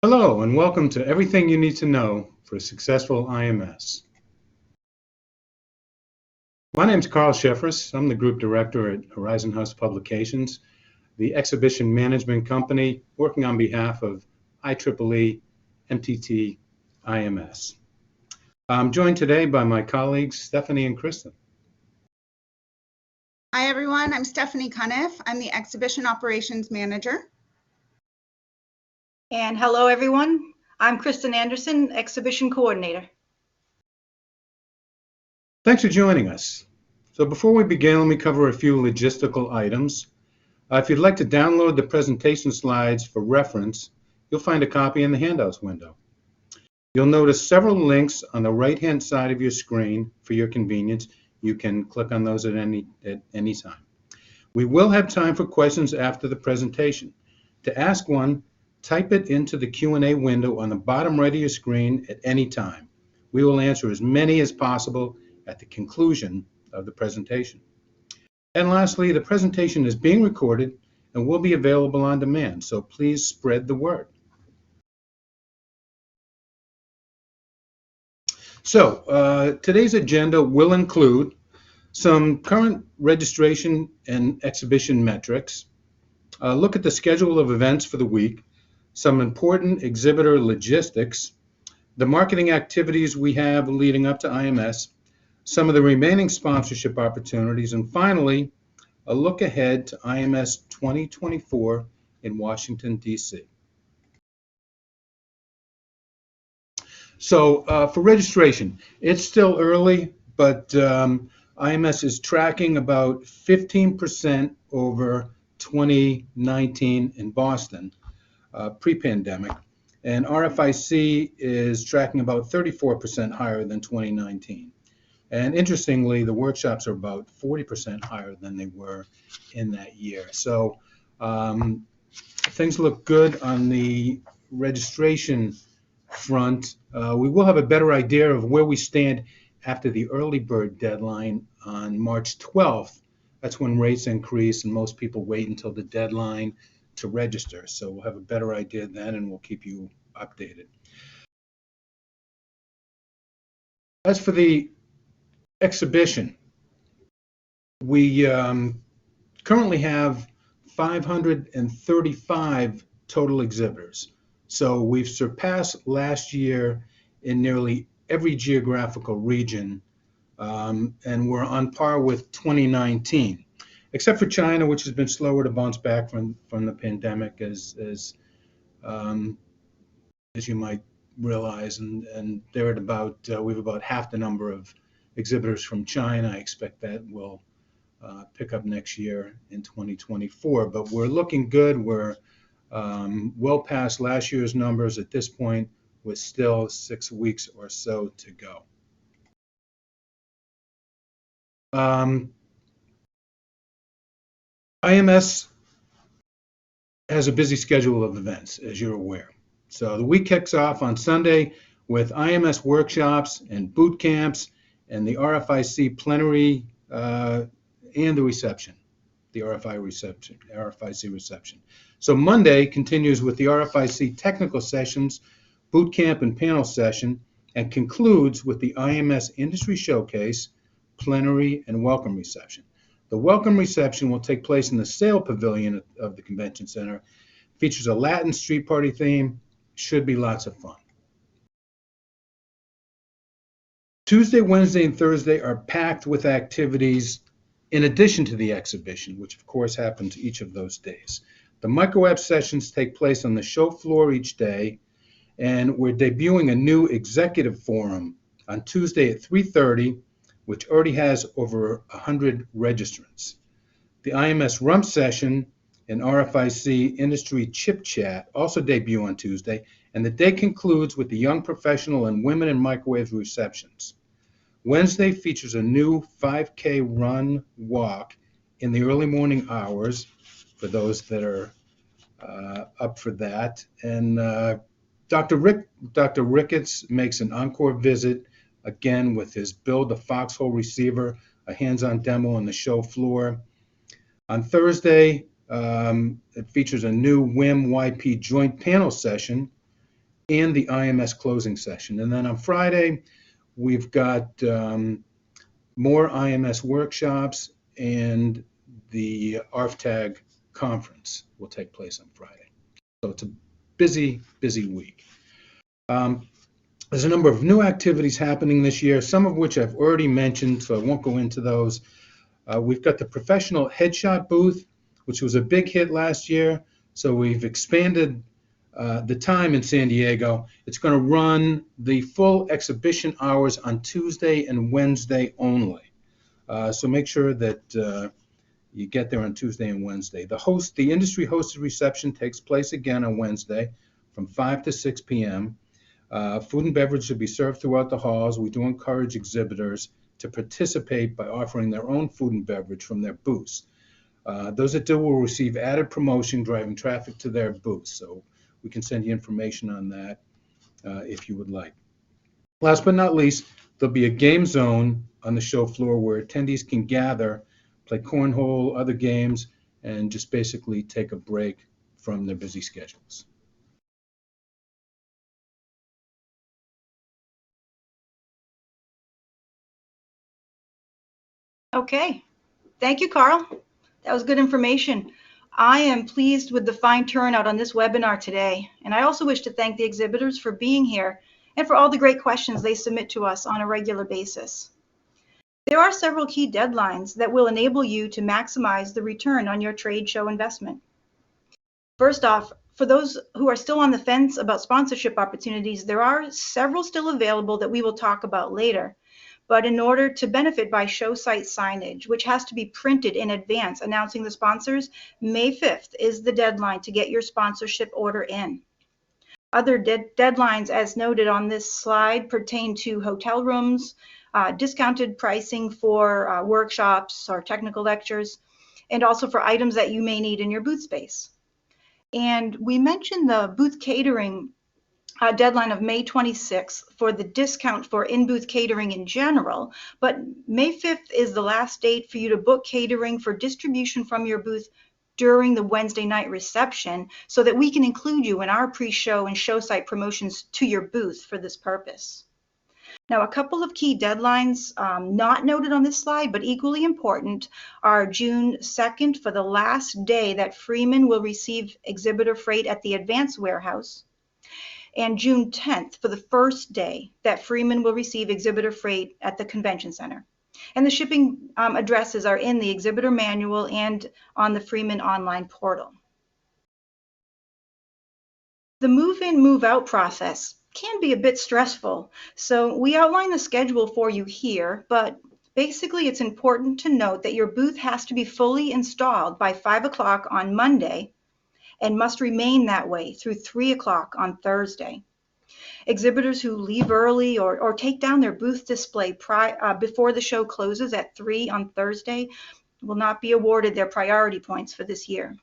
Hello, and welcome to Everything You Need to Know for a Successful IMS. My name is Carl Sheffers. I'm the Group Director at Horizon House Publications, the exhibition management company working on behalf of IEEE MTT IMS. I'm joined today by my colleagues, Stephanie and Kristen. Hi, everyone. I'm Stephanie Cuniff. I'm the Exhibition Operations Manager. And hello, everyone. I'm Kristen Anderson, Exhibition Coordinator. Thanks for joining us. So before we begin, let me cover a few logistical items. If you'd like to download the presentation slides for reference, you'll find a copy in the handouts window. You'll notice several links on the right-hand side of your screen for your convenience. You can click on those at any time. We will have time for questions after the presentation. To ask one, type it into the Q&A window on the bottom right of your screen at any time. We will answer as many as possible at the conclusion of the presentation. And lastly, the presentation is being recorded and will be available on demand, so please spread the word. So today's agenda will include some current registration and exhibition metrics, look at the schedule of events for the week, some important exhibitor logistics, the marketing activities we have leading up to IMS, some of the remaining sponsorship opportunities, and finally, a look ahead to IMS 2024 in Washington, D.C. So for registration, it's still early, but IMS is tracking about 15% over 2019 in Boston, pre-pandemic, and RFIC is tracking about 34% higher than 2019. And interestingly, the workshops are about 40% higher than they were in that year. So things look good on the registration front. We will have a better idea of where we stand after the early bird deadline on March 12th. That's when rates increase and most people wait until the deadline to register. So we'll have a better idea then and we'll keep you updated. As for the exhibition, we currently have 535 total exhibitors. So we've surpassed last year in nearly every geographical region, and we're on par with 2019, except for China, which has been slower to bounce back from the pandemic, as you might realize, and they're at about we have about half the number of exhibitors from China. I expect that will pick up next year in 2024, but we're looking good. We're well past last year's numbers at this point, with still 6 weeks or so to go. IMS has a busy schedule of events, as you're aware. So the week kicks off on Sunday with IMS workshops and boot camps and the RFIC plenary and the reception, the RFIC reception. So Monday continues with the RFIC technical sessions, boot camp and panel session, and concludes with the IMS industry showcase, plenary, and welcome reception. The welcome reception will take place in the Sail Pavilion of the Convention Center. Features a Latin street party theme. Should be lots of fun. Tuesday, Wednesday, and Thursday are packed with activities in addition to the exhibition, which of course happens each of those days. The micro-app sessions take place on the show floor each day, and we're debuting a new executive forum on Tuesday at 3:30, which already has over 100 registrants. The IMS Rump session and RFIC Industry Chip Chat also debut on Tuesday, and the day concludes with the Young Professional and Women in Microwave receptions. Wednesday features a new 5K run walk in the early morning hours for those that are up for that. And Dr. Ricketts makes an encore visit, again with his Build a Foxhole Receiver, a hands-on demo on the show floor. On Thursday, it features a new WIM-YP joint panel session and the IMS closing session. And then on Friday, we've got more IMS workshops, and the RFTAG conference will take place on Friday. So it's a busy, busy week. There's a number of new activities happening this year, some of which I've already mentioned, so I won't go into those. We've got the professional headshot booth, which was a big hit last year. So we've expanded the time in San Diego. It's going to run the full exhibition hours on Tuesday and Wednesday only. So make sure that you get there on Tuesday and Wednesday. The industry hosted reception takes place again on Wednesday from 5 to 6 p.m. Food and beverage should be served throughout the halls. We do encourage exhibitors to participate by offering their own food and beverage from their booths. Those that do will receive added promotion driving traffic to their booths. So we can send you information on that if you would like. Last but not least, there'll be a game zone on the show floor where attendees can gather, play cornhole, other games, and just basically take a break from their busy schedules. Okay, thank you, Carl. That was good information. I am pleased with the fine turnout on this webinar today, and I also wish to thank the exhibitors for being here and for all the great questions they submit to us on a regular basis. There are several key deadlines that will enable you to maximize the return on your trade show investment. First off, for those who are still on the fence about sponsorship opportunities, there are several still available that we will talk about later. But in order to benefit by show site signage, which has to be printed in advance announcing the sponsors, May 5th is the deadline to get your sponsorship order in. Other deadlines, as noted on this slide, pertain to hotel rooms, discounted pricing for workshops or technical lectures, and also for items that you may need in your booth space. And we mentioned the booth catering deadline of May 26th for the discount for in-booth catering in general, but May 5th is the last date for you to book catering for distribution from your booth during the Wednesday night reception so that we can include you in our pre-show and show site promotions to your booth for this purpose. Now, a couple of key deadlines not noted on this slide, but equally important, are June 2nd for the last day that Freeman will receive exhibitor freight at the Advance Warehouse, and June 10th for the first day that Freeman will receive exhibitor freight at the Convention Center. And the shipping addresses are in the exhibitor manual and on the Freeman online portal. The move-in, move-out process can be a bit stressful, so we outline the schedule for you here, but basically it's important to note that your booth has to be fully installed by 5 o'clock on Monday and must remain that way through 3 o'clock on Thursday. Exhibitors who leave early or take down their booth display before the show closes at 3 on Thursday will not be awarded their priority points for this year.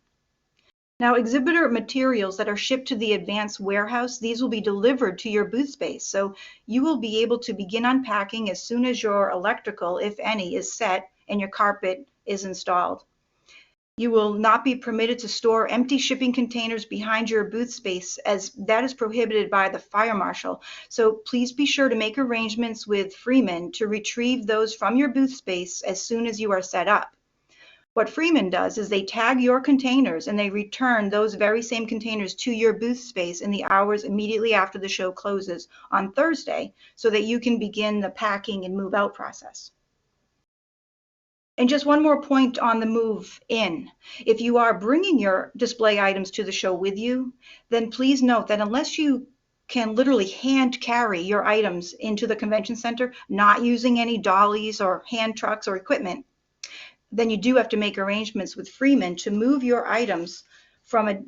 Now, exhibitor materials that are shipped to the Advance Warehouse, these will be delivered to your booth space, so you will be able to begin unpacking as soon as your electrical, if any, is set and your carpet is installed. You will not be permitted to store empty shipping containers behind your booth space, as that is prohibited by the fire marshal. So please be sure to make arrangements with Freeman to retrieve those from your booth space as soon as you are set up. What Freeman does is they tag your containers and they return those very same containers to your booth space in the hours immediately after the show closes on Thursday so that you can begin the packing and move out process. And just one more point on the move in. If you are bringing your display items to the show with you, then please note that unless you can literally hand carry your items into the convention center, not using any dollies or hand trucks or equipment, then you do have to make arrangements with Freeman to move your items from a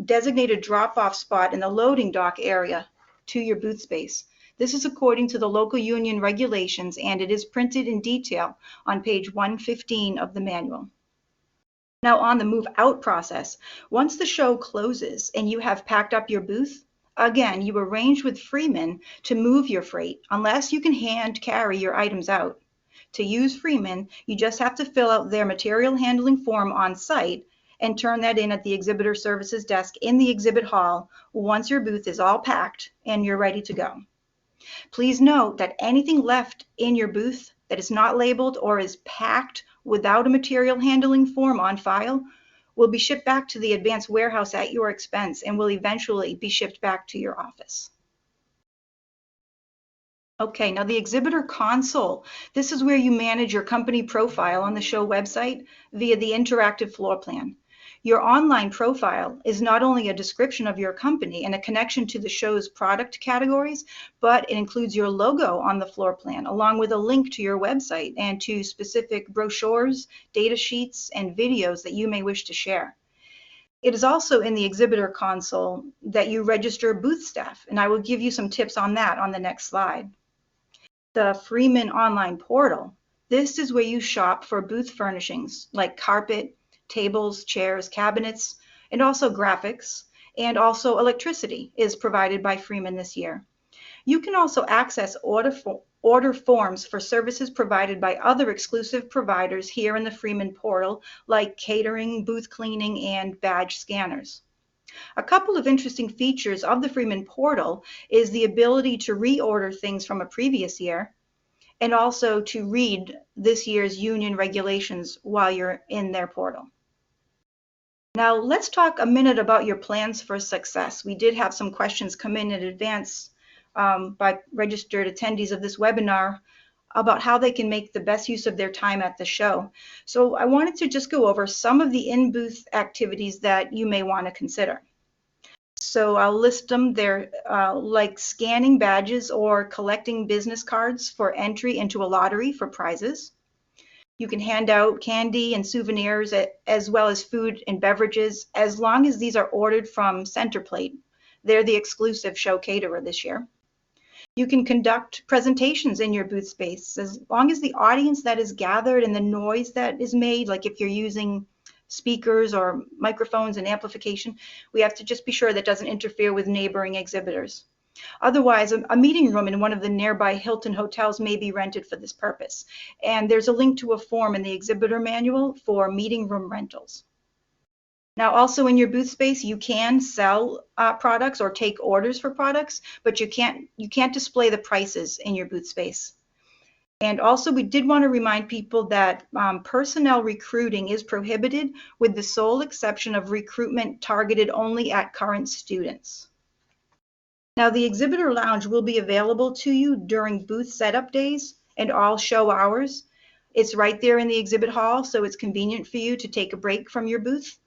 designated drop-off spot in the loading dock area to your booth space. This is according to the local union regulations, and it is printed in detail on page 115 of the manual. Now, on the move out process, once the show closes and you have packed up your booth, again, you arrange with Freeman to move your freight unless you can hand carry your items out. To use Freeman, you just have to fill out their material handling form on site and turn that in at the exhibitor services desk in the exhibit hall once your booth is all packed and you're ready to go. Please note that anything left in your booth that is not labeled or is packed without a material handling form on file will be shipped back to the advanced warehouse at your expense and will eventually be shipped back to your office. Okay, now the exhibitor console. This is where you manage your company profile on the show website via the interactive floor plan. Your online profile is not only a description of your company and a connection to the show's product categories, but it includes your logo on the floor plan, along with a link to your website and to specific brochures, data sheets, and videos that you may wish to share. It is also in the exhibitor console that you register booth staff, and I will give you some tips on that on the next slide. The Freeman online portal. This is where you shop for booth furnishings like carpet, tables, chairs, cabinets, and also graphics, and also electricity is provided by Freeman this year. You can also access order forms for services provided by other exclusive providers here in the Freeman portal, like catering, booth cleaning, and badge scanners. A couple of interesting features of the Freeman portal is the ability to reorder things from a previous year, and also to read this year's union regulations while you're in their portal. Now let's talk a minute about your plans for success. We did have some questions come in advance by registered attendees of this webinar about how they can make the best use of their time at the show. So I wanted to just go over some of the in-booth activities that you may want to consider. So I'll list them there, like scanning badges or collecting business cards for entry into a lottery for prizes. You can hand out candy and souvenirs as well as food and beverages, as long as these are ordered from Centerplate. They're the exclusive show caterer this year. You can conduct presentations in your booth space, as long as the audience that is gathered and the noise that is made, like if you're using speakers or microphones and amplification, we have to just be sure that doesn't interfere with neighboring exhibitors. Otherwise, a meeting room in one of the nearby Hilton hotels may be rented for this purpose. And there's a link to a form in the exhibitor manual for meeting room rentals. Now, also in your booth space, you can sell products or take orders for products, but you can't display the prices in your booth space. And also, we did want to remind people that personnel recruiting is prohibited, with the sole exception of recruitment targeted only at current students. Now, the exhibitor lounge will be available to you during booth setup days and all show hours. It's right there in the exhibit hall, so it's convenient for you to take a break from your booth.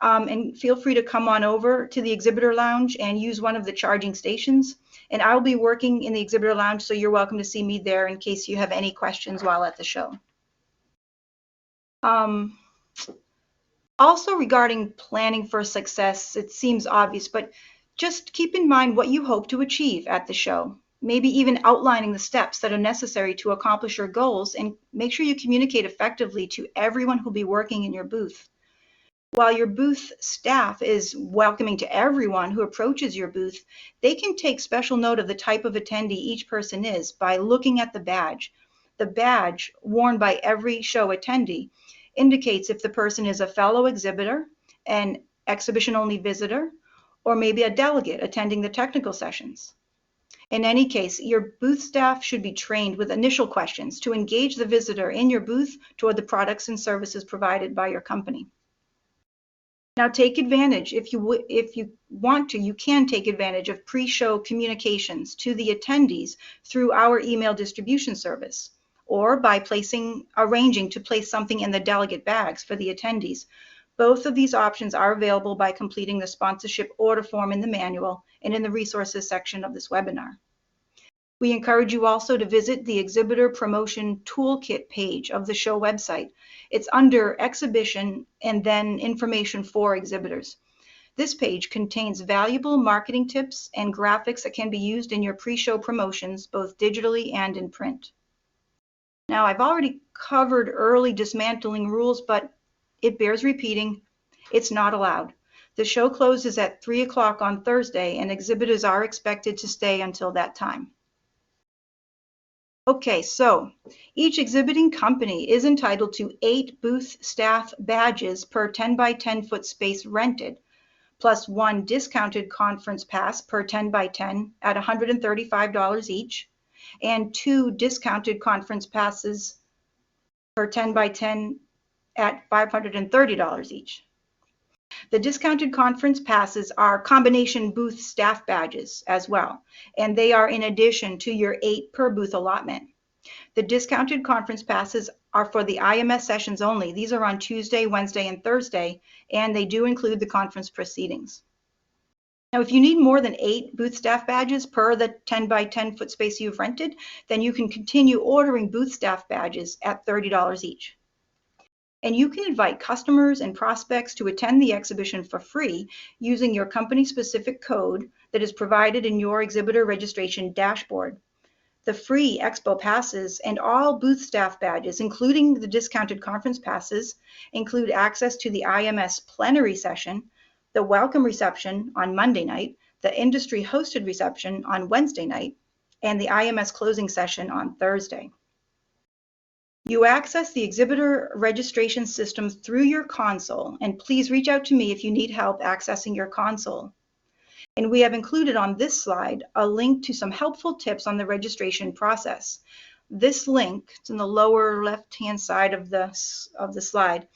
And feel free to come on over to the exhibitor lounge and use one of the charging stations. And I'll be working in the exhibitor lounge, so you're welcome to see me there in case you have any questions while at the show. Also, regarding planning for success, it seems obvious, but just keep in mind what you hope to achieve at the show, maybe even outlining the steps that are necessary to accomplish your goals, and make sure you communicate effectively to everyone who'll be working in your booth. While your booth staff is welcoming to everyone who approaches your booth, they can take special note of the type of attendee each person is by looking at the badge. The badge worn by every show attendee indicates if the person is a fellow exhibitor, an exhibition-only visitor, or maybe a delegate attending the technical sessions. In any case, your booth staff should be trained with initial questions to engage the visitor in your booth toward the products and services provided by your company. Now, take advantage, if you want to, you can take advantage of pre-show communications to the attendees through our email distribution service, or by arranging to place something in the delegate bags for the attendees. Both of these options are available by completing the sponsorship order form in the manual and in the resources section of this webinar. We encourage you also to visit the Exhibitor Promotion Tool Kit page of the show website. It's under Exhibition and then Information for Exhibitors. This page contains valuable marketing tips and graphics that can be used in your pre-show promotions, both digitally and in print. Now, I've already covered early dismantling rules, but it bears repeating. It's not allowed. The show closes at 3 o'clock on Thursday, and exhibitors are expected to stay until that time. Okay, so each exhibiting company is entitled to 8 booth staff badges per 10 by 10 foot space rented, plus 1 discounted conference pass per 10 by 10 at $135 each, and 2 discounted conference passes per 10 by 10 at $530 each. The discounted conference passes are combination booth staff badges as well, and they are in addition to your 8 per booth allotment. The discounted conference passes are for the IMS sessions only. These are on Tuesday, Wednesday, and Thursday, and they do include the conference proceedings. Now, if you need more than 8 booth staff badges per the 10 by 10 foot space you've rented, then you can continue ordering booth staff badges at $30 each. And you can invite customers and prospects to attend the exhibition for free using your company-specific code that is provided in your exhibitor registration dashboard. The free expo passes and all booth staff badges, including the discounted conference passes, include access to the IMS plenary session, the welcome reception on Monday night, the industry hosted reception on Wednesday night, and the IMS closing session on Thursday. You access the exhibitor registration system through your console, and please reach out to me if you need help accessing your console. And we have included on this slide a link to some helpful tips on the registration process. This link, it's in the lower left-hand side of the slide.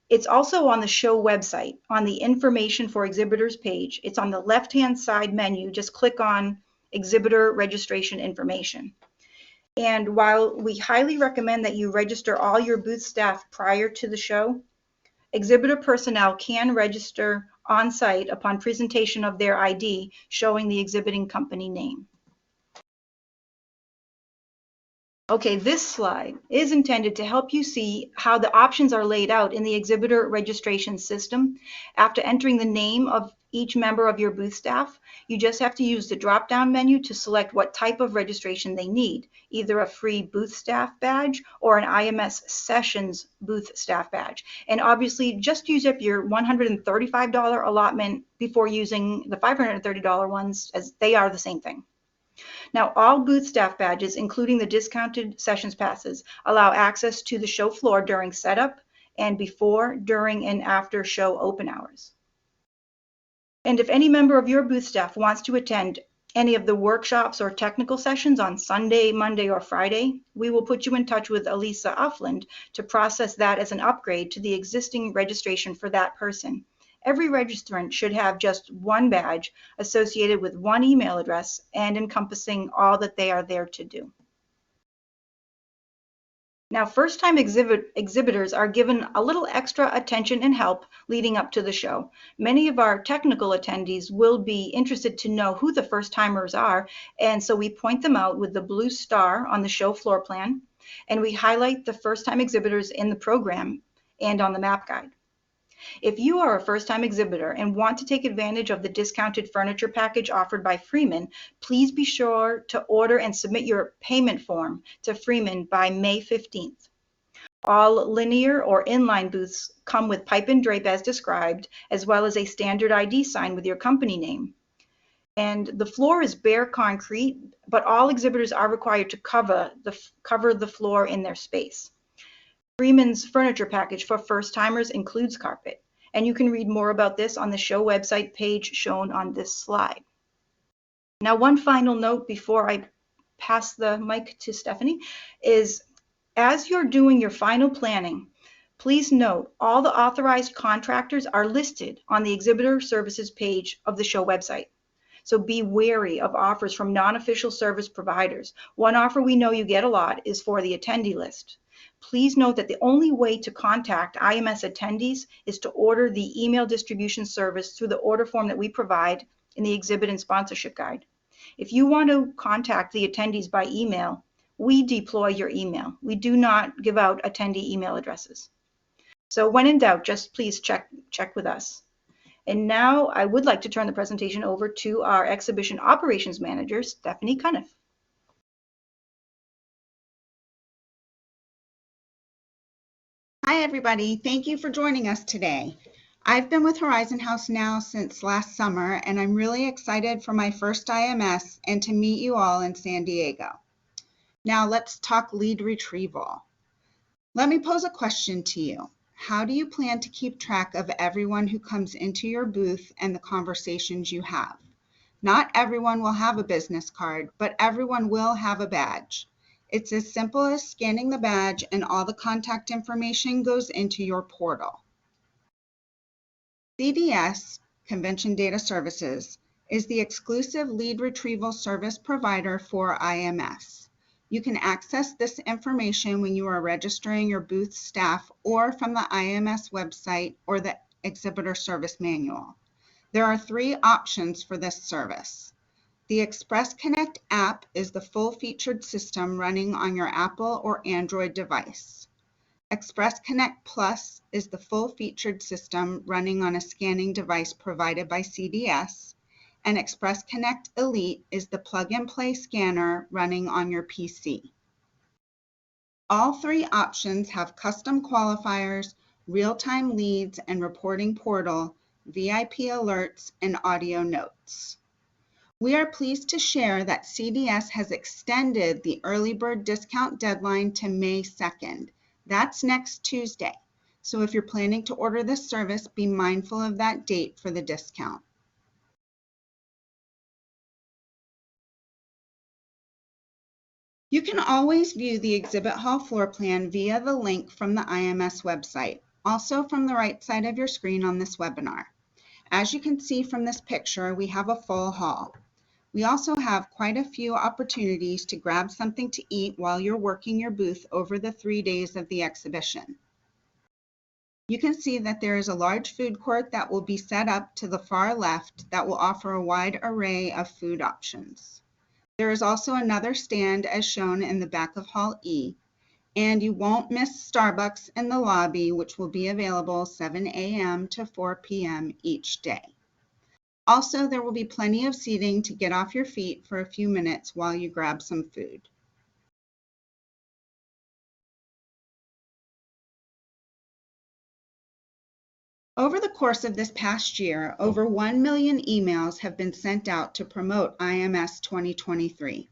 It's also on the show website on the Information for Exhibitors page. It's on the left-hand side menu. Just click on Exhibitor Registration Information. And while we highly recommend that you register all your booth staff prior to the show, exhibitor personnel can register on site upon presentation of their ID showing the exhibiting company name. Okay, this slide is intended to help you see how the options are laid out in the exhibitor registration system. After entering the name of each member of your booth staff, you just have to use the drop-down menu to select what type of registration they need, either a free booth staff badge or an IMS Sessions booth staff badge. And obviously, just use up your $135 allotment before using the $530 ones, as they are the same thing. Now, all booth staff badges, including the discounted sessions passes, allow access to the show floor during setup and before, during, and after show open hours. And if any member of your booth staff wants to attend any of the workshops or technical sessions on Sunday, Monday, or Friday, we will put you in touch with Elisa Uffland to process that as an upgrade to the existing registration for that person. Every registrant should have just one badge associated with one email address and encompassing all that they are there to do. Now, first-time exhibitors are given a little extra attention and help leading up to the show. Many of our technical attendees will be interested to know who the first-timers are, and so we point them out with the blue star on the show floor plan, and we highlight the first-time exhibitors in the program and on the map guide. If you are a first-time exhibitor and want to take advantage of the discounted furniture package offered by Freeman, please be sure to order and submit your payment form to Freeman by May 15th. All linear or inline booths come with pipe and drape as described, as well as a standard ID sign with your company name. And the floor is bare concrete, but all exhibitors are required to cover the floor in their space. Freeman's furniture package for first-timers includes carpet, and you can read more about this on the show website page shown on this slide. Now, one final note before I pass the mic to Stephanie is, as you're doing your final planning, please note all the authorized contractors are listed on the Exhibitor Services page of the show website. So be wary of offers from non-official service providers. One offer we know you get a lot is for the attendee list. Please note that the only way to contact IMS attendees is to order the email distribution service through the order form that we provide in the exhibit and sponsorship guide. If you want to contact the attendees by email, we deploy your email. We do not give out attendee email addresses. So when in doubt, just please check with us. And now I would like to turn the presentation over to our Exhibition Operations Manager, Stephanie Cuniff. Hi, everybody. Thank you for joining us today. I've been with Horizon House now since last summer, and I'm really excited for my first IMS and to meet you all in San Diego. Now let's talk lead retrieval. Let me pose a question to you. How do you plan to keep track of everyone who comes into your booth and the conversations you have? Not everyone will have a business card, but everyone will have a badge. It's as simple as scanning the badge and all the contact information goes into your portal. CDS, Convention Data Services, is the exclusive lead retrieval service provider for IMS. You can access this information when you are registering your booth staff or from the IMS website or the Exhibitor Service Manual. There are 3 options for this service. The Express Connect app is the full-featured system running on your Apple or Android device. Express Connect Plus is the full-featured system running on a scanning device provided by CDS, and Express Connect Elite is the plug-and-play scanner running on your PC. All 3 options have custom qualifiers, real-time leads and reporting portal, VIP alerts, and audio notes. We are pleased to share that CDS has extended the early bird discount deadline to May 2nd. That's next Tuesday. So if you're planning to order this service, be mindful of that date for the discount. You can always view the exhibit hall floor plan via the link from the IMS website, also from the right side of your screen on this webinar. As you can see from this picture, we have a full hall. We also have quite a few opportunities to grab something to eat while you're working your booth over the 3 days of the exhibition. You can see that there is a large food court that will be set up to the far left that will offer a wide array of food options. There is also another stand as shown in the back of Hall E, and you won't miss Starbucks in the lobby, which will be available 7 a.m. to 4 p.m. each day. Also, there will be plenty of seating to get off your feet for a few minutes while you grab some food. Over the course of this past year, over 1 million emails have been sent out to promote IMS 2023.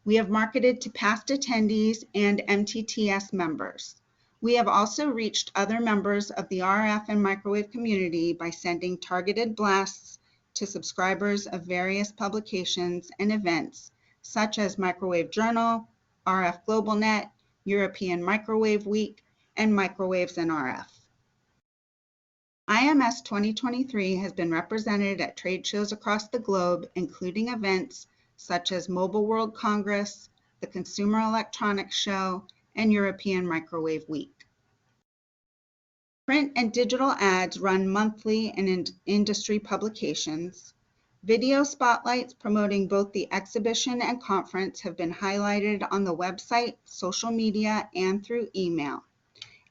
We have marketed to past attendees and MTTS members. We have also reached other members of the RF and microwave community by sending targeted blasts to subscribers of various publications and events such as Microwave Journal, RF Global Net, European Microwave Week, and Microwaves and RF. IMS 2023 has been represented at trade shows across the globe, including events such as Mobile World Congress, the Consumer Electronics Show, and European Microwave Week. Print and digital ads run monthly in industry publications. Video spotlights promoting both the exhibition and conference have been highlighted on the website, social media, and through email.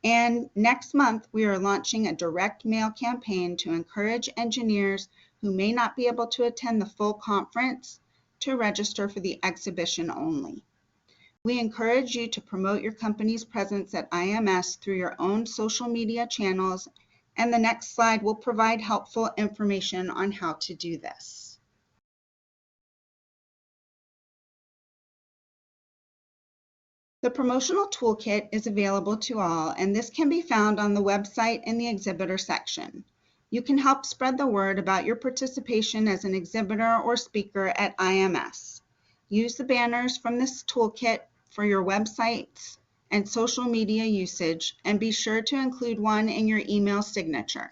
And next month, we are launching a direct mail campaign to encourage engineers who may not be able to attend the full conference to register for the exhibition only. We encourage you to promote your company's presence at IMS through your own social media channels, and the next slide will provide helpful information on how to do this. The Promotional Tool Kit is available to all, and this can be found on the website in the Exhibitor section. You can help spread the word about your participation as an exhibitor or speaker at IMS. Use the banners from this toolkit for your websites and social media usage, and be sure to include one in your email signature.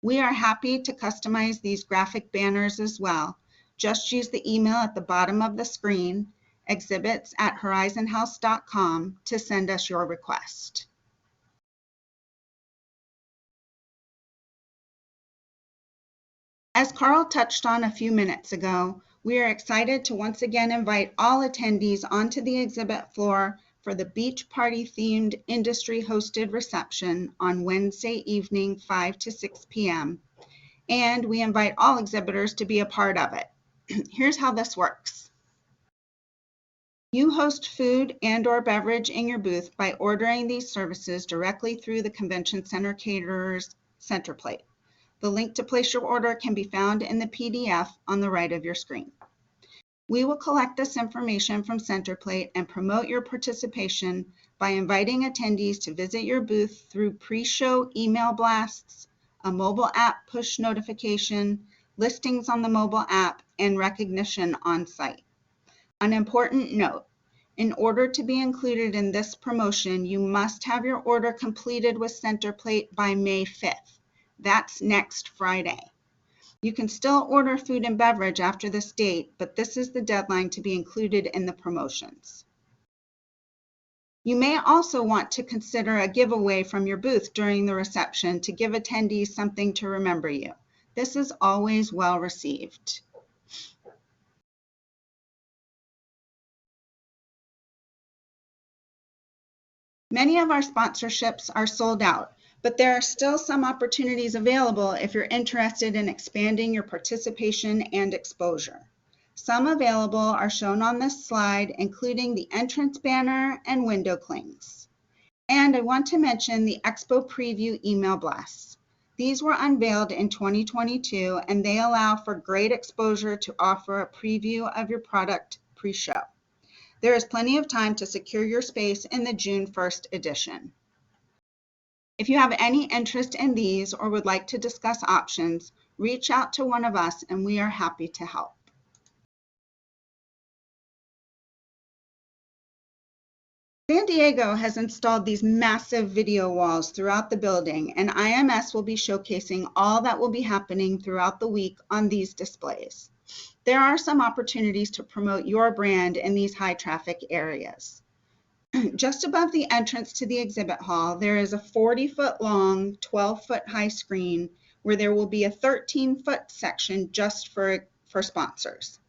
We are happy to customize these graphic banners as well. Just use the email at the bottom of the screen, exhibits@horizonhouse.com, to send us your request. As Carl touched on a few minutes ago, we are excited to once again invite all attendees onto the exhibit floor for the beach party themed industry hosted reception on Wednesday evening, 5 to 6 p.m. And we invite all exhibitors to be a part of it. Here's how this works. You host food and/or beverage in your booth by ordering these services directly through the Convention Center Caterer's Center Plate. The link to place your order can be found in the PDF on the right of your screen. We will collect this information from Centerplate and promote your participation by inviting attendees to visit your booth through pre-show email blasts, a mobile app push notification, listings on the mobile app, and recognition on site. An important note, in order to be included in this promotion, you must have your order completed with Centerplate by May 5th. That's next Friday. You can still order food and beverage after this date, but this is the deadline to be included in the promotions. You may also want to consider a giveaway from your booth during the reception to give attendees something to remember you. This is always well received. Many of our sponsorships are sold out, but there are still some opportunities available if you're interested in expanding your participation and exposure. Some available are shown on this slide, including the entrance banner and window clings. And I want to mention the Expo Preview email blasts. These were unveiled in 2022, and they allow for great exposure to offer a preview of your product pre-show. There is plenty of time to secure your space in the June 1st edition. If you have any interest in these or would like to discuss options, reach out to one of us and we are happy to help. San Diego has installed these massive video walls throughout the building, and IMS will be showcasing all that will be happening throughout the week on these displays. There are some opportunities to promote your brand in these high traffic areas. Just above the entrance to the exhibit hall, there is a 40-foot long, 12-foot high screen where there will be a 13-foot section just for sponsors.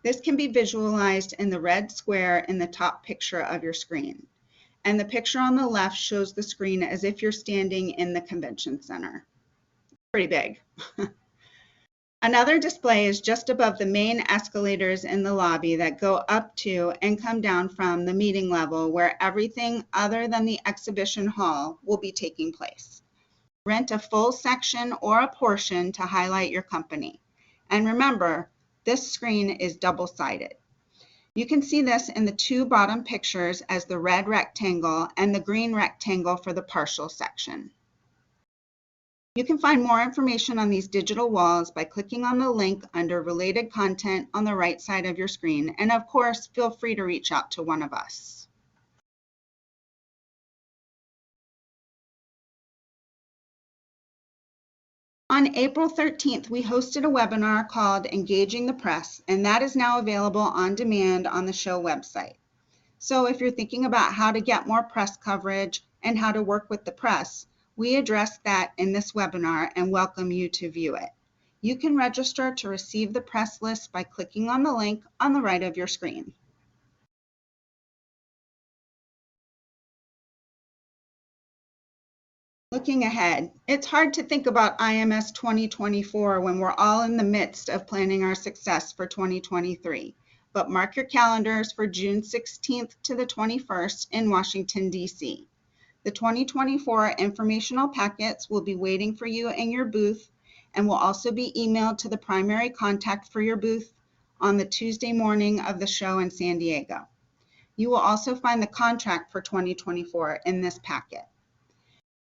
This can be visualized in the red square in the top picture of your screen. And the picture on the left shows the screen as if you're standing in the convention center. Pretty big. Another display is just above the main escalators in the lobby that go up to and come down from the meeting level, where everything other than the exhibition hall will be taking place. Rent a full section or a portion to highlight your company. And remember, this screen is double-sided. You can see this in the two bottom pictures as the red rectangle and the green rectangle for the partial section. You can find more information on these digital walls by clicking on the link under related content on the right side of your screen. And of course, feel free to reach out to one of us. On April 13th, we hosted a webinar called Engaging the Press, and that is now available on demand on the show website. So if you're thinking about how to get more press coverage and how to work with the press, we address that in this webinar and welcome you to view it. You can register to receive the press list by clicking on the link on the right of your screen. Looking ahead, it's hard to think about IMS 2024 when we're all in the midst of planning our success for 2023. But mark your calendars for June 16th to the 21st in Washington, D.C. The 2024 informational packets will be waiting for you in your booth and will also be emailed to the primary contact for your booth on the Tuesday morning of the show in San Diego. You will also find the contract for 2024 in this packet.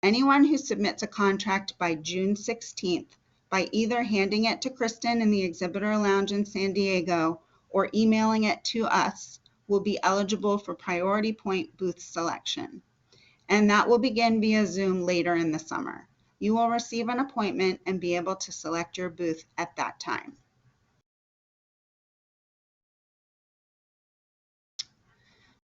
Anyone who submits a contract by June 16th by either handing it to Kristen in the Exhibitor Lounge in San Diego or emailing it to us will be eligible for Priority Point booth selection. And that will begin via Zoom later in the summer. You will receive an appointment and be able to select your booth at that time.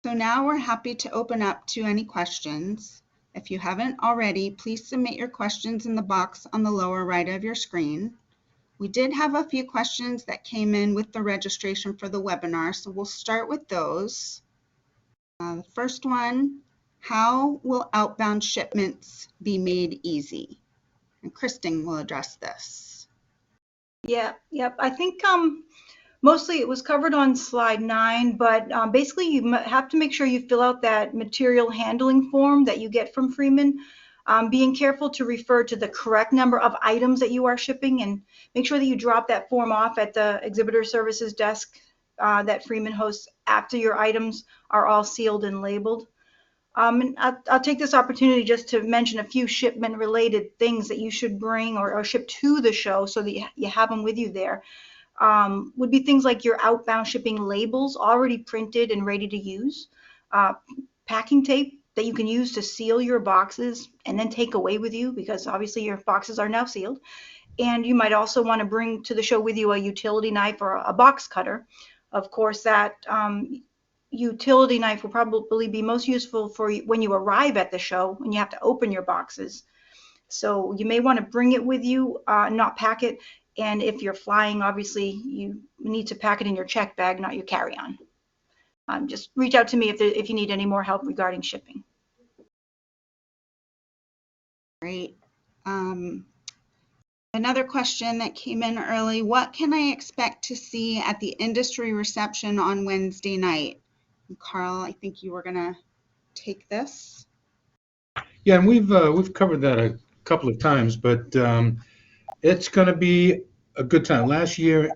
So now we're happy to open up to any questions. If you haven't already, please submit your questions in the box on the lower right of your screen. We did have a few questions that came in with the registration for the webinar, so we'll start with those. The first one, how will outbound shipments be made easy? And Kristen will address this. Yep. I think mostly it was covered on slide 9, but basically you have to make sure you fill out that material handling form that you get from Freeman, being careful to refer to the correct number of items that you are shipping, and make sure that you drop that form off at the Exhibitor Services desk that Freeman hosts after your items are all sealed and labeled. And I'll take this opportunity just to mention a few shipment-related things that you should bring or ship to the show so that you have them with you there. Would be things like your outbound shipping labels already printed and ready to use, packing tape that you can use to seal your boxes and then take away with you, because obviously your boxes are now sealed. And you might also want to bring to the show with you a utility knife or a box cutter. Of course, that utility knife will probably be most useful for when you arrive at the show and you have to open your boxes. So you may want to bring it with you, not pack it. And if you're flying, obviously you need to pack it in your check bag, not your carry-on. Just reach out to me if you need any more help regarding shipping. Great. Another question that came in early, what can I expect to see at the industry reception on Wednesday night? And Carl, I think you were going to take this. Yeah, and we've covered that a couple of times, but it's going to be a good time. Last year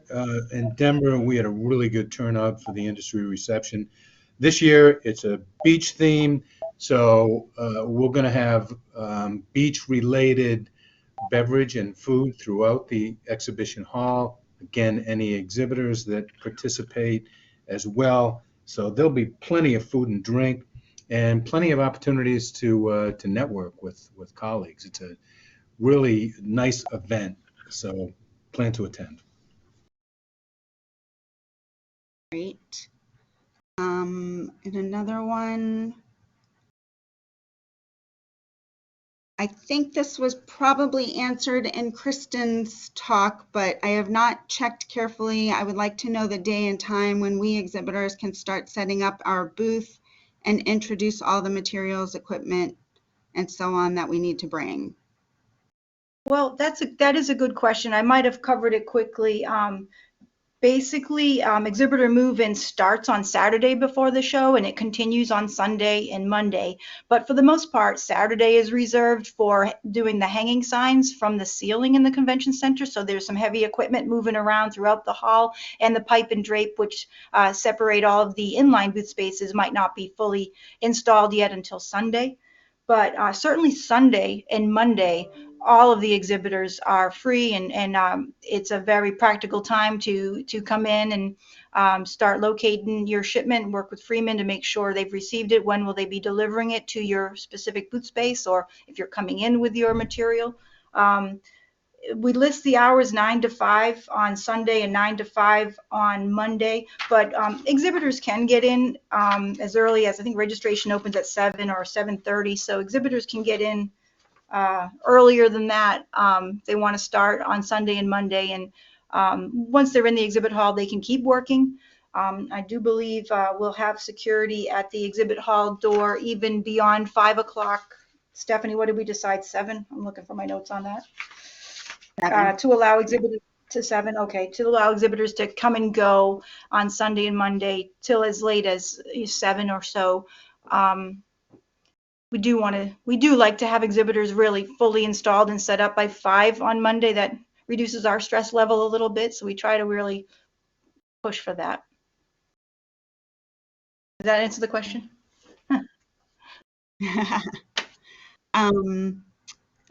in Denver, we had a really good turnout for the industry reception. This year, it's a beach theme, so we're going to have beach-related beverage and food throughout the exhibition hall. Again, any exhibitors that participate as well. So there'll be plenty of food and drink and plenty of opportunities to network with colleagues. It's a really nice event, so plan to attend. Great. And another one, I think this was probably answered in Kristen's talk, but I have not checked carefully. I would like to know the day and time when we exhibitors can start setting up our booth and introduce all the materials, equipment, and so on that we need to bring. Well, that is a good question. I might have covered it quickly. Basically, exhibitor move-in starts on Saturday before the show, and it continues on Sunday and Monday. But for the most part, Saturday is reserved for doing the hanging signs from the ceiling in the convention center. So there's some heavy equipment moving around throughout the hall, and the pipe and drape, which separate all of the inline booth spaces, might not be fully installed yet until Sunday. But certainly Sunday and Monday, all of the exhibitors are free, and it's a very practical time to come in and start locating your shipment, work with Freeman to make sure they've received it. When will they be delivering it to your specific booth space, or if you're coming in with your material. We list the hours 9 to 5 on Sunday and 9 to 5 on Monday, but exhibitors can get in as early as, I think registration opens at 7 or 7:30, so exhibitors can get in earlier than that. They want to start on Sunday and Monday, and once they're in the exhibit hall, they can keep working. I do believe we'll have security at the exhibit hall door even beyond 5 o'clock. Stephanie, what did we decide, 7? I'm looking for my notes on that. To allow exhibitors to 7, okay, to allow exhibitors to come and go on Sunday and Monday till as late as 7 or so. We do like to have exhibitors really fully installed and set up by 5 on Monday. That reduces our stress level a little bit, so we try to really push for that. Does that answer the question?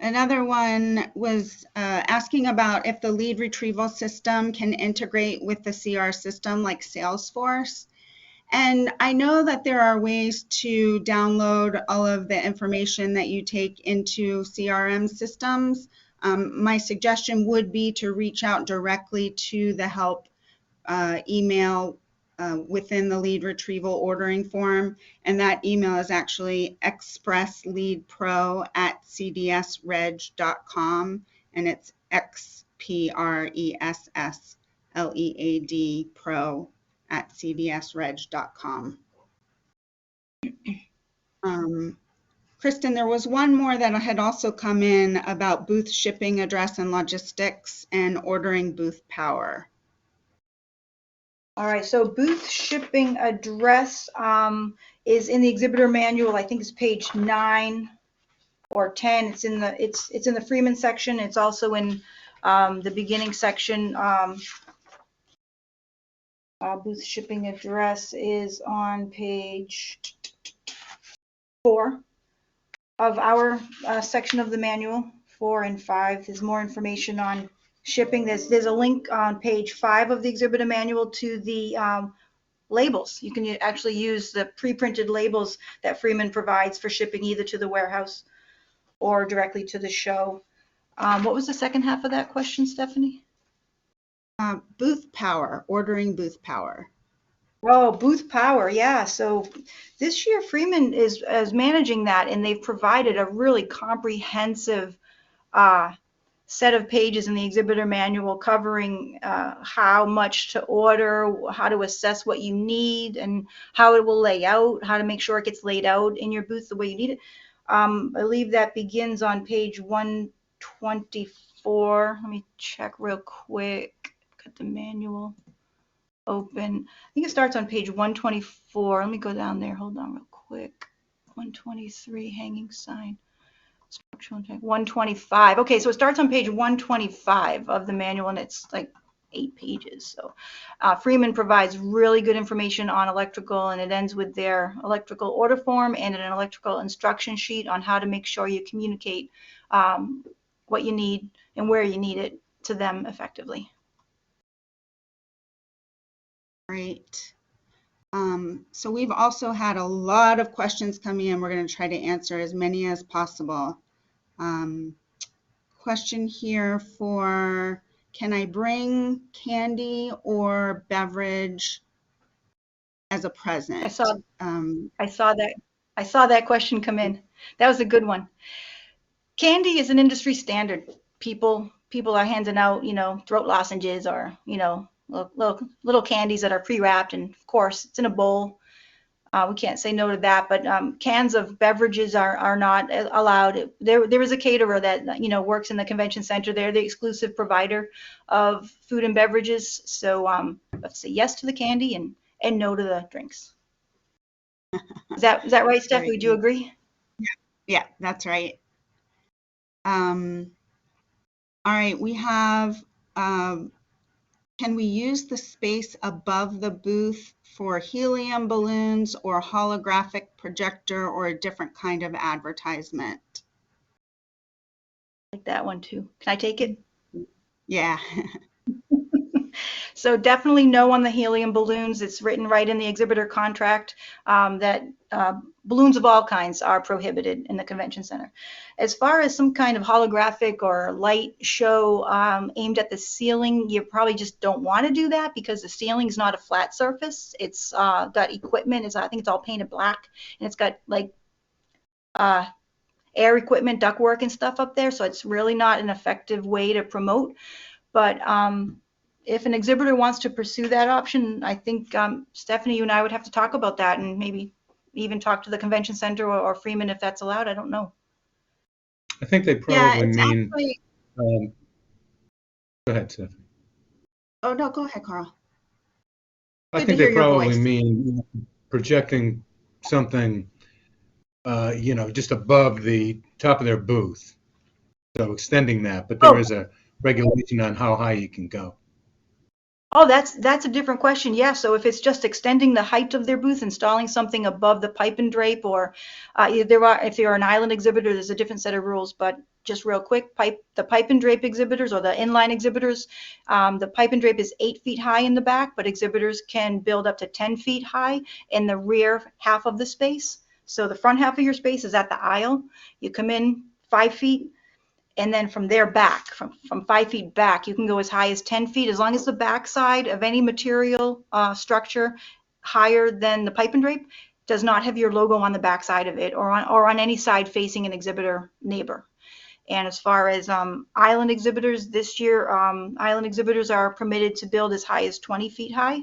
Another one was asking about if the lead retrieval system can integrate with the CR system like Salesforce. And I know that there are ways to download all of the information that you take into CRM systems. My suggestion would be to reach out directly to the help email within the lead retrieval ordering form, and that email is actually expressleadpro@cdsreg.com, and it's XPRESSLEAD pro@cdsreg.com. Kristen, there was one more that had also come in about booth shipping address and logistics and ordering booth power. All right, so booth shipping address is in the exhibitor manual. I think it's page 9 or 10. It's in the Freeman section. It's also in the beginning section. Booth shipping address is on page 4 of our section of the manual. 4 and 5. There's more information on shipping. There's a link on page 5 of the exhibitor manual to the labels. You can actually use the pre-printed labels that Freeman provides for shipping either to the warehouse or directly to the show. What was the second half of that question, Stephanie? Booth power, ordering booth power. Oh, booth power, yeah. So this year Freeman is managing that, and they've provided a really comprehensive set of pages in the exhibitor manual covering how much to order, how to assess what you need, and how it will lay out, how to make sure it gets laid out in your booth the way you need it. I believe that begins on page 124. Let me check real quick. Got the manual open. I think it starts on page 124. Let me go down there. Hold on real quick. 123, hanging sign. 125. Okay, so it starts on page 125 of the manual, and it's like 8 pages. So Freeman provides really good information on electrical, and it ends with their electrical order form and an electrical instruction sheet on how to make sure you communicate what you need and where you need it to them effectively. Great. So we've also had a lot of questions coming in. We're going to try to answer as many as possible. Question here for, can I bring candy or beverage as a present? I saw that question come in. That was a good one. Candy is an industry standard. People are handing out, throat lozenges or, little candies that are pre-wrapped, and of course it's in a bowl. We can't say no to that, but cans of beverages are not allowed. There is a caterer that works in the convention center. They're the exclusive provider of food and beverages. So let's say yes to the candy and no to the drinks. Is that right, Steph? Would you agree? Yeah, that's right. All right, we have, can we use the space above the booth for helium balloons or holographic projector or a different kind of advertisement? I like that one too. Can I take it? Yeah. So definitely no on the helium balloons. It's written right in the exhibitor contract that balloons of all kinds are prohibited in the convention center. As far as some kind of holographic or light show aimed at the ceiling, you probably just don't want to do that because the ceiling is not a flat surface. It's got equipment. I think it's all painted black, and it's got like air equipment, ductwork and stuff up there. So it's really not an effective way to promote. But if an exhibitor wants to pursue that option, I think Stephanie, you and I would have to talk about that and maybe even talk to the convention center or Freeman if that's allowed. I don't know. I think they probably mean. Actually, Go ahead, Stephanie. oh no, go ahead, Carl. I think they probably mean projecting something, just above the top of their booth. So extending that, but there is a regulation on how high you can go. Oh, that's a different question. Yeah, so if it's just extending the height of their booth, installing something above the pipe and drape, or if you're an island exhibitor, there's a different set of rules. But just real quick, the pipe and drape exhibitors or the inline exhibitors, the pipe and drape is 8 feet high in the back, but exhibitors can build up to 10 feet high in the rear half of the space. So the front half of your space is at the aisle. You come in 5 feet. And then from there back, from 5 feet back, you can go as high as 10 feet, as long as the backside of any material structure higher than the pipe and drape does not have your logo on the backside of it or on any side facing an exhibitor neighbor. And as far as island exhibitors, this year, island exhibitors are permitted to build as high as 20 feet high.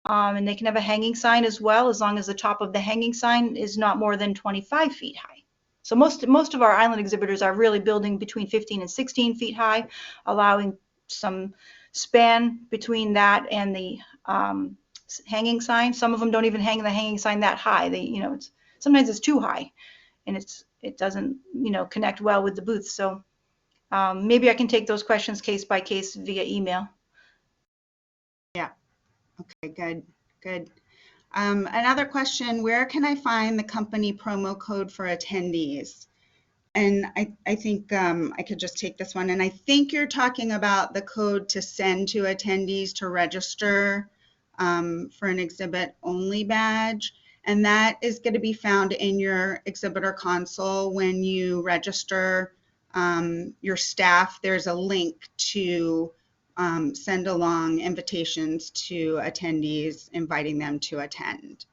And they can have a hanging sign as well, as long as the top of the hanging sign is not more than 25 feet high. So most of our island exhibitors are really building between 15 and 16 feet high, allowing some span between that and the hanging sign. Some of them don't even hang the hanging sign that high. Sometimes it's too high, and it doesn't connect well with the booth. So maybe I can take those questions case by case via email. Yeah. Okay, good, good. Another question, where can I find the company promo code for attendees? And I think I could just take this one. And I think you're talking about the code to send to attendees to register for an exhibit only badge. And that is going to be found in your exhibitor console. When you register your staff, there's a link to send along invitations to attendees, inviting them to attend.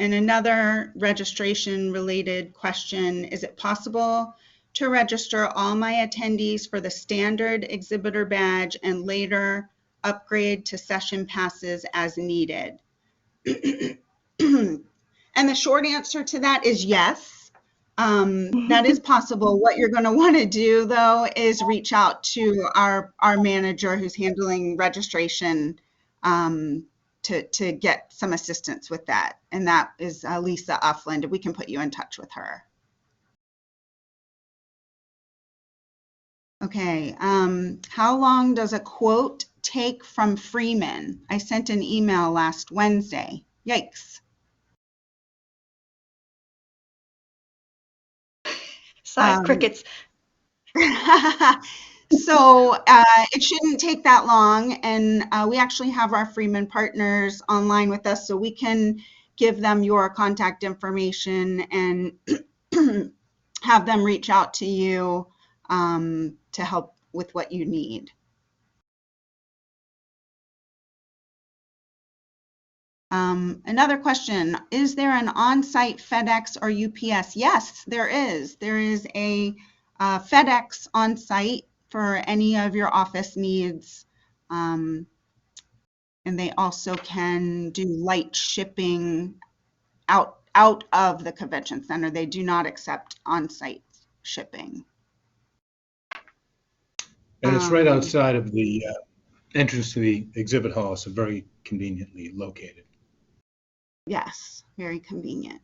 And another registration related question, is it possible to register all my attendees for the standard exhibitor badge and later upgrade to session passes as needed? And the short answer to that is yes. That is possible. What you're going to want to do, though, is reach out to our manager who's handling registration to get some assistance with that. And that is Lisa Uffland. We can put you in touch with her. Okay. How long does a quote take from Freeman? I sent an email last Wednesday. Yikes. Crickets. So it shouldn't take that long, and we actually have our Freeman partners online with us, so we can give them your contact information and have them reach out to you to help with what you need. Another question, is there an on-site FedEx or UPS? Yes, there is. There is a FedEx on site for any of your office needs. And they also can do light shipping out of the convention center. They do not accept on-site shipping. And it's right outside of the entrance to the exhibit hall, so very conveniently located. Yes, very convenient.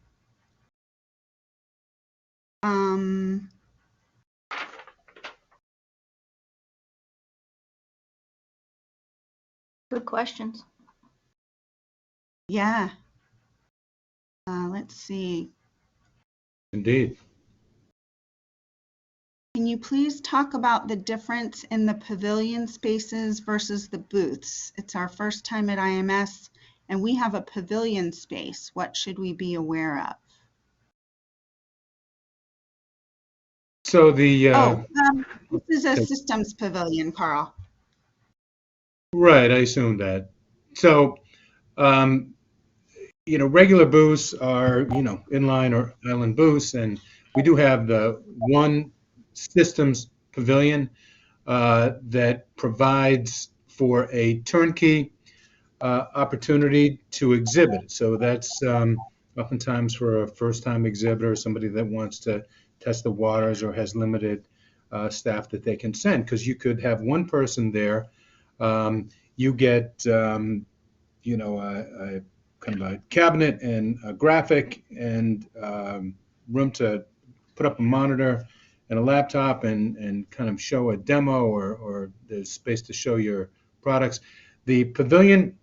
Good questions. Yeah. Let's see. Indeed. Can you please talk about the difference in the pavilion spaces versus the booths? It's our first time at IMS, and we have a pavilion space. What should we be aware of? So the this is a systems pavilion, Carl. right, I assume that. So regular booths are inline or island booths, and we do have the one systems pavilion that provides for a turnkey opportunity to exhibit. So that's oftentimes for a first-time exhibitor, somebody that wants to test the waters or has limited staff that they can send, because you could have one person there. You get a kind of a cabinet and a graphic and room to put up a monitor and a laptop and kind of show a demo, or there's space to show your products. The pavilion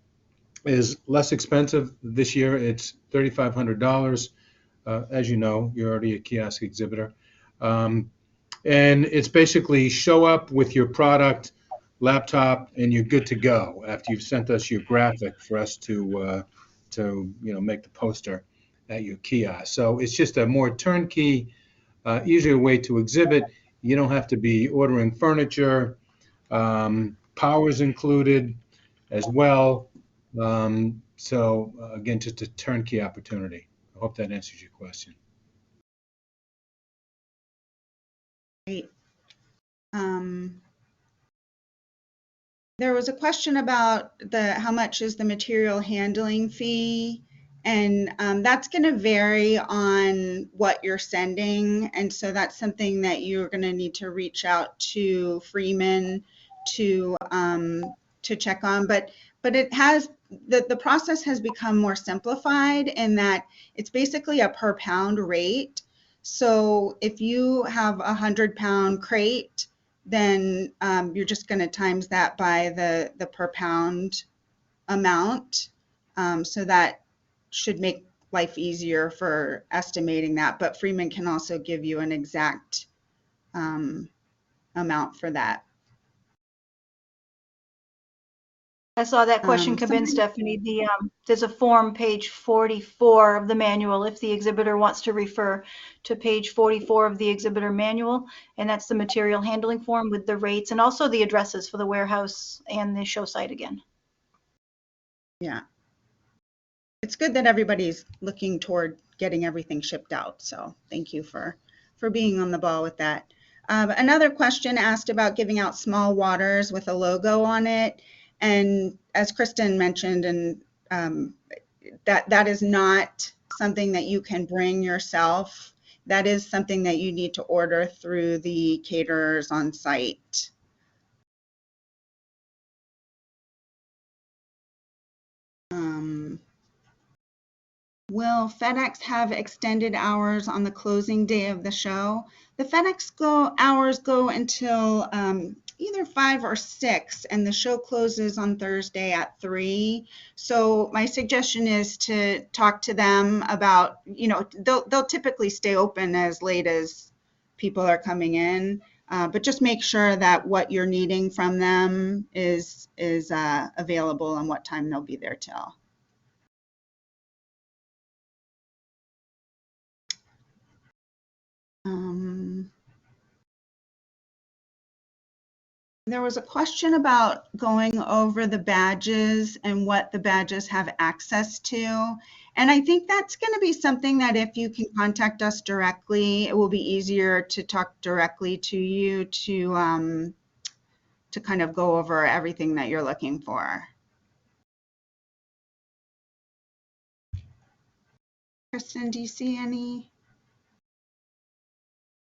is less expensive this year. It's $3,500. As you know, you're already a kiosk exhibitor. And it's basically show up with your product, laptop, and you're good to go after you've sent us your graphic for us to make the poster at your kiosk. So it's just a more turnkey, easier way to exhibit. You don't have to be ordering furniture. Power's included as well. So again, just a turnkey opportunity. I hope that answers your question. Great. There was a question about how much is the material handling fee, and that's going to vary on what you're sending, and so that's something that you're going to need to reach out to Freeman to check on. But it has the process has become more simplified in that it's basically a per pound rate. So if you have a 100-pound crate, then you're just going to times that by the per pound amount. So that should make life easier for estimating that. But Freeman can also give you an exact amount for that. I saw that question come in, Stephanie. There's a form, page 44 of the manual, if the exhibitor wants to refer to page 44 of the exhibitor manual, and that's the material handling form with the rates and also the addresses for the warehouse and the show site again. Yeah. It's good that everybody's looking toward getting everything shipped out. So thank you for being on the ball with that. Another question asked about giving out small waters with a logo on it. And as Kristen mentioned, and that is not something that you can bring yourself. That is something that you need to order through the caterers on site. Will FedEx have extended hours on the closing day of the show? The FedEx hours go until either 5 or 6, and the show closes on Thursday at 3. So my suggestion is to talk to them about, they'll typically stay open as late as people are coming in, but just make sure that what you're needing from them is available and what time they'll be there till. There was a question about going over the badges and what the badges have access to. And I think that's going to be something that if you can contact us directly, it will be easier to talk directly to you to kind of go over everything that you're looking for. Kristen, do you see any?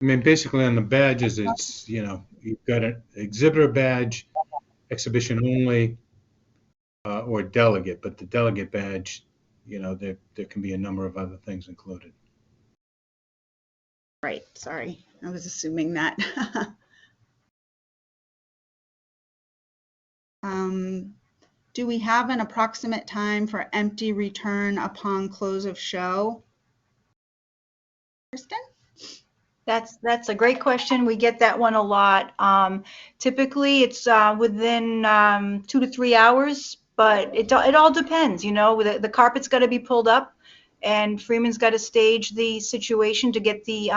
I mean, basically on the badges, it's, you've got an exhibitor badge, exhibition only, or delegate, but the delegate badge, there can be a number of other things included. Right, sorry, I was assuming that. Do we have an approximate time for empty return upon close of show? Kristen? That's a great question. We get that one a lot. Typically, it's within 2 to 3 hours, but it all depends. The carpet's got to be pulled up, and Freeman's got to stage the situation to get the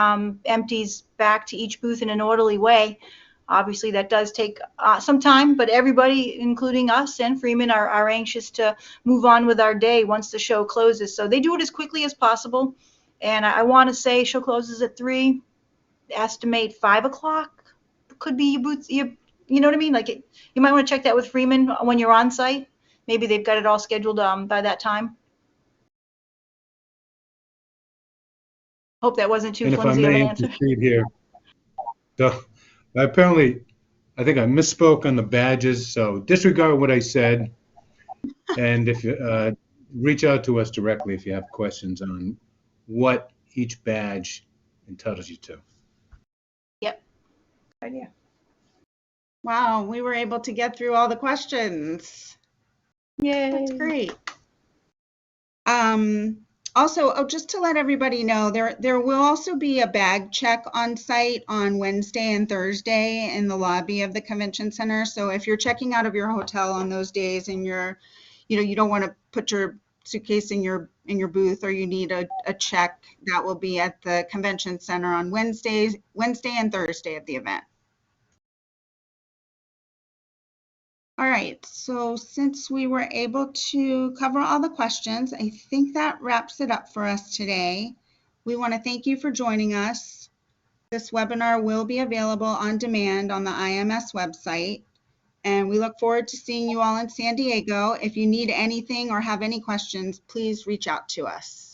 empties back to each booth in an orderly way. Obviously, that does take some time, but everybody, including us and Freeman, are anxious to move on with our day once the show closes. So they do it as quickly as possible. And I want to say show closes at 3. Estimate 5 o'clock could be your booth. You know what I mean? Like you might want to check that with Freeman when you're on site. Maybe they've got it all scheduled by that time. Hope that wasn't too flimsy of an answer. And if I may intercede here, so I think I misspoke on the badges, so disregard what I said. And if you reach out to us directly if you have questions on what each badge entitles you to. Yep. Good idea. Wow, we were able to get through all the questions. Yay. That's great. Also, just to let everybody know, there will also be a bag check on site on Wednesday and Thursday in the lobby of the convention center. So if you're checking out of your hotel on those days and you don't want to put your suitcase in your booth, or you need a check, that will be at the convention center on Wednesday and Thursday of the event. All right, so since we were able to cover all the questions, I think that wraps it up for us today. We want to thank you for joining us. This webinar will be available on demand on the IMS website, and we look forward to seeing you all in San Diego. If you need anything or have any questions, please reach out to us.